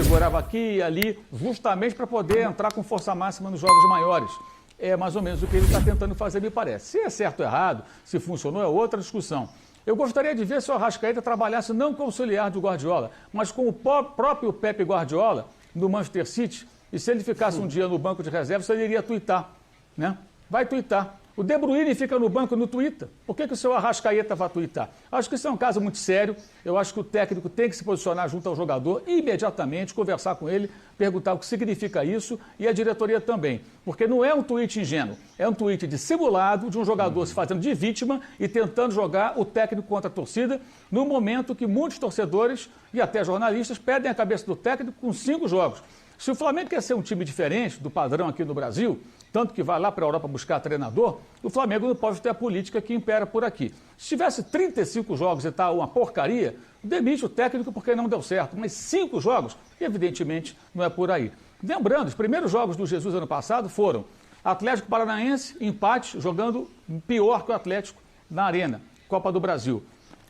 segurava aqui e ali, justamente para poder entrar com força máxima nos jogos maiores. É mais ou menos o que ele está tentando fazer, me parece. Se é certo ou errado, se funcionou, é outra discussão. Eu gostaria de ver se o Arrascaeta trabalhasse não com o auxiliar do Guardiola, mas com o próprio Pepe Guardiola, do Manchester City, e se ele ficasse um dia no banco de reserva, ele iria tuitar, né? Vai tuitar. O De Bruyne fica no banco no Twitter. Por que o seu Arrascaeta vai tuitar? Acho que isso é um caso muito sério. Eu acho que o técnico tem que se posicionar junto ao jogador imediatamente, conversar com ele, perguntar o que significa isso e a diretoria também. Porque não é um tweet ingênuo, é um tweet dissimulado de um jogador se fazendo de vítima e tentando jogar o técnico contra a torcida no momento que muitos torcedores e até jornalistas pedem a cabeça do técnico com 5 jogos. Se o Flamengo quer ser um time diferente do padrão aqui no Brasil, tanto que vai lá para a Europa buscar treinador, o Flamengo não pode ter a política que impera por aqui. Se tivesse 35 jogos e tal, uma porcaria, demite o técnico porque não deu certo. Mas 5 jogos, evidentemente, não é por aí. Lembrando, os primeiros jogos do Jesus ano passado foram Atlético Paranaense, empate, jogando pior que o Atlético na Arena, Copa do Brasil.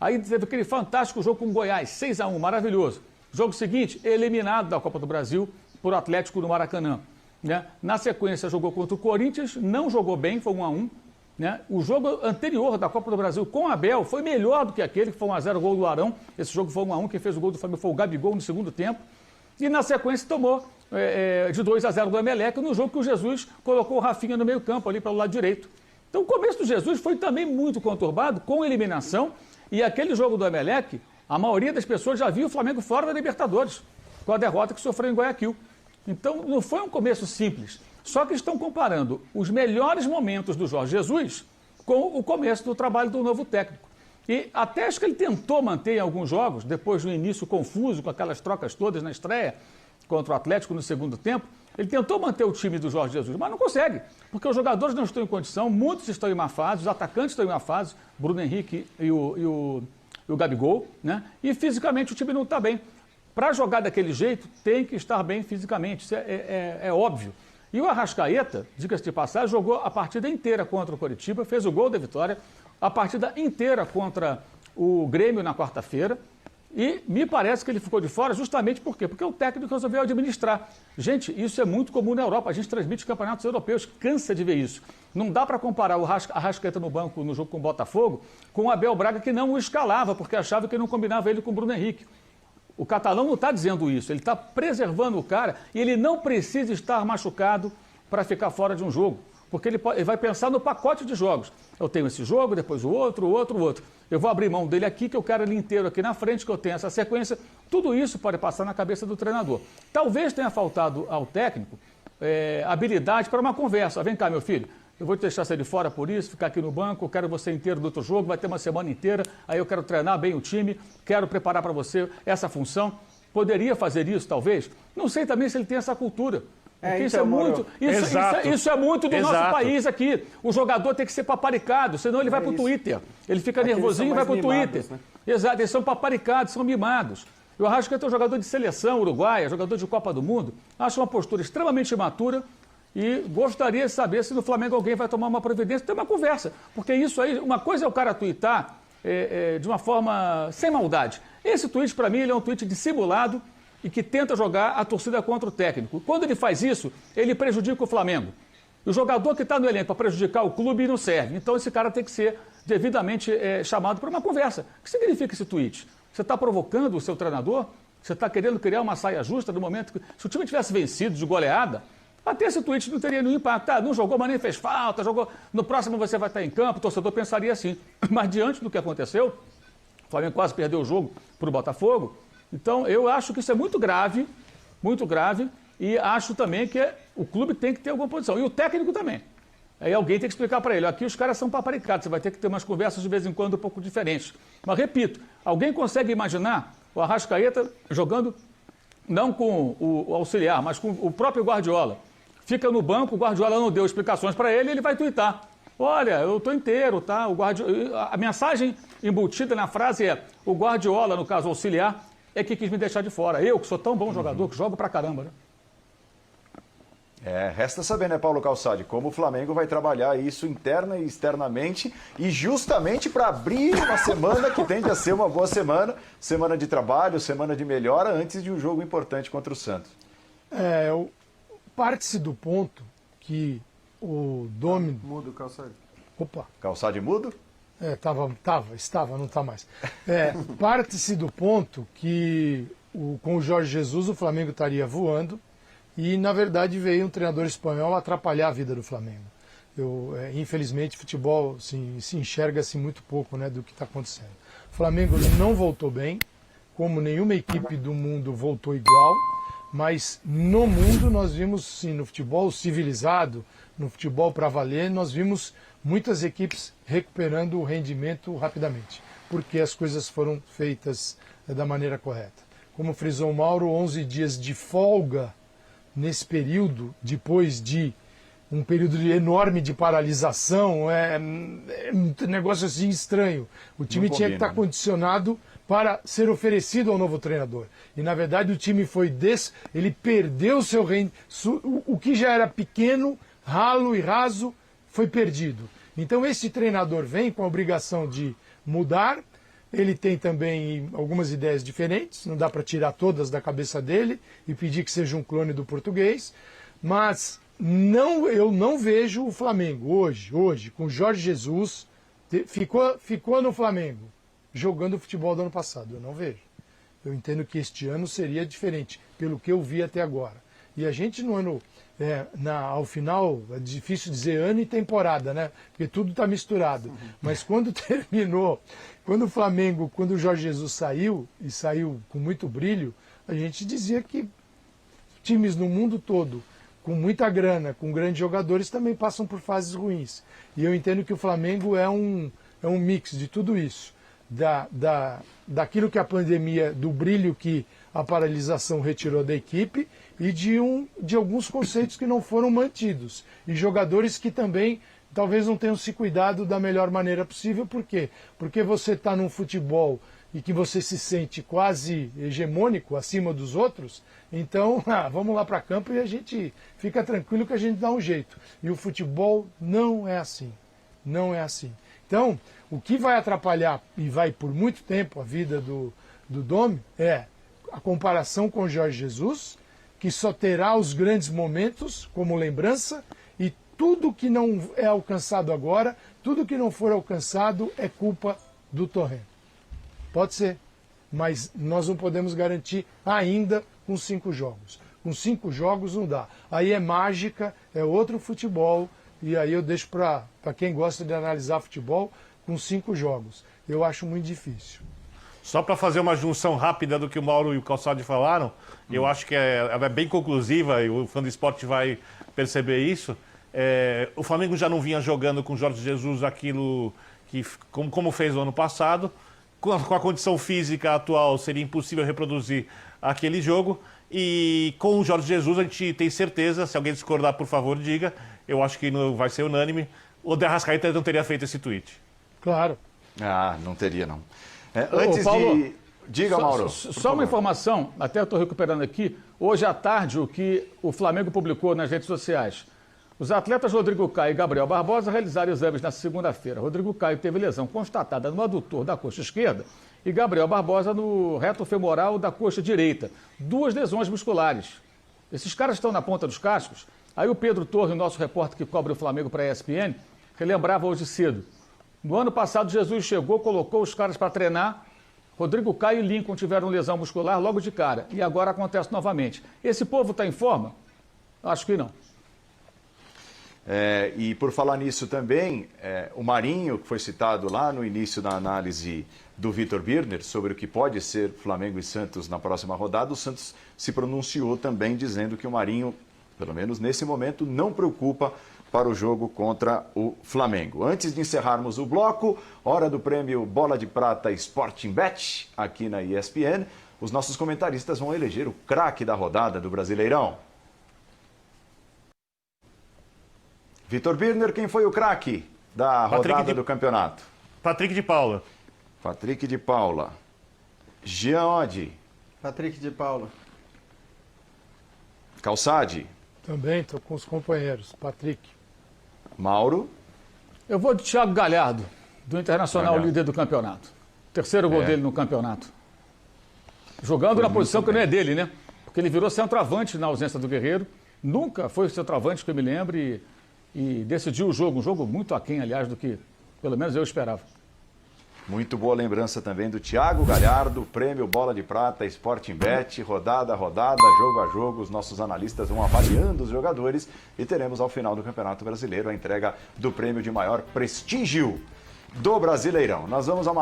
Aí teve aquele fantástico jogo com o Goiás, 6-1, maravilhoso. Jogo seguinte, eliminado da Copa do Brasil por Atlético no Maracanã. Né? Na sequência, jogou contra o Corinthians, não jogou bem, foi 1-1. Né? O jogo anterior da Copa do Brasil com o Abel foi melhor do que aquele, que foi 1-0, gol do Arão. Esse jogo foi 1-1, quem fez o gol do Flamengo foi o Gabigol no segundo tempo. E na sequência tomou de 2-0 do Emelec, no jogo que o Jesus colocou o Rafinha no meio campo, ali pelo lado direito. Então o começo do Jesus foi também muito conturbado, com eliminação. E aquele jogo do Emelec, a maioria das pessoas já viu o Flamengo fora da Libertadores, com a derrota que sofreu em Guayaquil. Então, não foi um começo simples. Só que estão comparando os melhores momentos do Jorge Jesus com o começo do trabalho do novo técnico. E até acho que ele tentou manter em alguns jogos, depois do início confuso, com aquelas trocas todas na estreia contra o Atlético no segundo tempo, ele tentou manter o time do Jorge Jesus, mas não consegue, porque os jogadores não estão em condição, muitos estão em má fase, os atacantes estão em má fase, Bruno Henrique e o Gabigol, né? E fisicamente o time não está bem. Para jogar daquele jeito, tem que estar bem fisicamente, isso é óbvio. E o Arrascaeta, diga-se de passagem, jogou a partida inteira contra o Coritiba, fez o gol da vitória, a partida inteira contra o Grêmio na quarta-feira, e me parece que ele ficou de fora justamente por quê? Porque o técnico resolveu administrar. Gente, isso é muito comum na Europa, a gente transmite campeonatos europeus, cansa de ver isso. Não dá para comparar o Arrascaeta no banco no jogo com o Botafogo com o Abel Braga, que não o escalava, porque achava que não combinava ele com o Bruno Henrique. O catalão não está dizendo isso, ele está preservando o cara e ele não precisa estar machucado para ficar fora de um jogo, porque ele vai pensar no pacote de jogos. Eu tenho esse jogo, depois o outro. Eu vou abrir mão dele aqui, que eu quero ele inteiro aqui na frente, que eu tenho essa sequência. Tudo isso pode passar na cabeça do treinador. Talvez tenha faltado ao técnico habilidade para uma conversa. Vem cá, meu filho. Eu vou te deixar sair de fora por isso, ficar aqui no banco, eu quero você inteiro do outro jogo, vai ter uma semana inteira, aí eu quero treinar bem o time, quero preparar para você essa função. Poderia fazer isso, talvez? Não sei também se ele tem essa cultura. Porque isso é muito do nosso país aqui. O jogador tem que ser paparicado, senão ele vai para o Twitter. Ele fica nervosinho e vai para o Twitter. Né? Exato, eles são paparicados, são mimados. Eu acho que é um jogador de seleção uruguaia, jogador de Copa do Mundo. Acho uma postura extremamente imatura. E gostaria de saber se no Flamengo alguém vai tomar uma providência, ter uma conversa. Porque isso aí, uma coisa é o cara tuitar de uma forma sem maldade. Esse tweet, para mim, ele é um tweet dissimulado e que tenta jogar a torcida contra o técnico. Quando ele faz isso, ele prejudica o Flamengo. O jogador que está no elenco para prejudicar o clube não serve. Então esse cara tem que ser devidamente chamado para uma conversa. O que significa esse tweet? Você está provocando o seu treinador? Você está querendo criar uma saia justa no momento que... Se o time tivesse vencido de goleada, até esse tweet não teria nenhum impacto. Não jogou, mas nem fez falta, jogou. No próximo você vai estar em campo, o torcedor pensaria assim. Mas diante do que aconteceu, o Flamengo quase perdeu o jogo para o Botafogo. Então eu acho que isso é muito grave, e acho também que o clube tem que ter alguma posição. E o técnico também. Aí alguém tem que explicar para ele, aqui os caras são paparicados, você vai ter que ter umas conversas de vez em quando um pouco diferentes. Mas repito, alguém consegue imaginar o Arrascaeta jogando não com o auxiliar, mas com o próprio Guardiola? Fica no banco, o Guardiola não deu explicações para ele, ele vai tuitar. Olha, eu estou inteiro, tá? A mensagem embutida na frase é: o Guardiola, no caso auxiliar, é que quis me deixar de fora. Eu, que sou tão bom jogador, que jogo pra caramba, né? Resta saber, né, Paulo Calçade, como o Flamengo vai trabalhar isso interna e externamente e justamente para abrir uma semana que tende a ser uma boa semana de trabalho, semana de melhora antes de um jogo importante contra o Santos. Parte-se do ponto que o Domino... Muda o Calçade. Opa! Calçade mudo? Estava, não está mais. Parte-se do ponto que com o Jorge Jesus o Flamengo estaria voando e, na verdade, veio um treinador espanhol atrapalhar a vida do Flamengo. Infelizmente, futebol se enxerga-se muito pouco, né, do que está acontecendo. O Flamengo não voltou bem, como nenhuma equipe do mundo voltou igual, mas no mundo nós vimos, sim, no futebol civilizado, no futebol para valer, nós vimos muitas equipes recuperando o rendimento rapidamente, porque as coisas foram feitas da maneira correta. Como frisou o Mauro, 11 dias de folga nesse período, depois de um período enorme de paralisação, é um negócio assim estranho. O time tinha que estar condicionado para ser oferecido ao novo treinador. E, na verdade, o time ele perdeu seu o que já era pequeno, ralo e raso, foi perdido. Então, esse treinador vem com a obrigação de mudar. Ele tem também algumas ideias diferentes, não dá para tirar todas da cabeça dele e pedir que seja um clone do português, mas eu não vejo o Flamengo hoje com Jorge Jesus, ficou no Flamengo jogando o futebol do ano passado, eu não vejo. Eu entendo que este ano seria diferente, pelo que eu vi até agora. E a gente no ano, ao final, é difícil dizer ano e temporada, né? Porque tudo está misturado. Mas quando terminou, quando o Jorge Jesus saiu, e saiu com muito brilho, a gente dizia que times no mundo todo, com muita grana, com grandes jogadores, também passam por fases ruins. E eu entendo que o Flamengo é um mix de tudo isso. Daquilo que a pandemia, do brilho que a paralisação retirou da equipe e de alguns conceitos que não foram mantidos. E jogadores que também talvez não tenham se cuidado da melhor maneira possível. Por quê? Porque você está num futebol e que você se sente quase hegemônico acima dos outros, então vamos lá para campo e a gente fica tranquilo que a gente dá um jeito. E o futebol não é assim. Não é assim. Então, o que vai atrapalhar e vai por muito tempo a vida do Domi é a comparação com o Jorge Jesus, que só terá os grandes momentos como lembrança, e tudo que não é alcançado agora, tudo que não for alcançado é culpa do Torrent. Pode ser, mas nós não podemos garantir ainda com 5 jogos. Com 5 jogos não dá. Aí é mágica, é outro futebol, e aí eu deixo para quem gosta de analisar futebol com 5 jogos. Eu acho muito difícil. Só para fazer uma junção rápida do que o Mauro e o Calçade falaram, eu acho que ela é bem conclusiva e o fã do esporte vai perceber isso. O Flamengo já não vinha jogando com o Jorge Jesus aquilo que, como fez no ano passado. Com a condição física atual seria impossível reproduzir aquele jogo. E com o Jorge Jesus a gente tem certeza, se alguém discordar, por favor, diga. Eu acho que não vai ser unânime. O De Arrascaeta não teria feito esse tweet. Claro. Não teria, não. Antes Paulo, Diga, Mauro. Só uma informação, até eu estou recuperando aqui. Hoje à tarde, o que o Flamengo publicou nas redes sociais. Os atletas Rodrigo Caio e Gabriel Barbosa realizaram exames na segunda-feira. Rodrigo Caio teve lesão constatada no adutor da coxa esquerda e Gabriel Barbosa no reto femoral da coxa direita. 2 lesões musculares. Esses caras estão na ponta dos cascos. Aí o Pedro Torre, nosso repórter que cobre o Flamengo para a ESPN, relembrava hoje cedo. No ano passado, Jesus chegou, colocou os caras para treinar. Rodrigo Caio e Lincoln tiveram lesão muscular logo de cara. E agora acontece novamente. Esse povo está em forma? Acho que não. E por falar nisso também, o Marinho, que foi citado lá no início da análise do Vitor Birner sobre o que pode ser Flamengo e Santos na próxima rodada, o Santos se pronunciou também dizendo que o Marinho, pelo menos nesse momento, não preocupa para o jogo contra o Flamengo. Antes de encerrarmos o bloco, hora do prêmio Bola de Prata Sporting Bet, aqui na ESPN, os nossos comentaristas vão eleger o craque da rodada do Brasileirão. Vitor Birner, quem foi o craque da rodada do campeonato? Patrick de Paula. Patrick de Paula. Jean Oddi. Patrick de Paula. Calçade. Também estou com os companheiros. Patrick. Mauro. Eu vou de Thiago Galhardo, do Internacional, Galhardo. líder do campeonato. Terceiro gol dele no campeonato. Jogando na posição que não é dele, né? Porque ele virou centroavante na ausência do Guerreiro. Nunca foi centroavante, que eu me lembre, e decidiu o jogo. Um jogo muito aquém, aliás, do que pelo menos eu esperava. Muito boa lembrança também do Thiago Galhardo, prêmio Bola de Prata, Sporting Bet, rodada a rodada, jogo a jogo, os nossos analistas vão avaliando os jogadores e teremos ao final do Campeonato Brasileiro a entrega do prêmio de maior prestígio do Brasileirão. Nós vamos a uma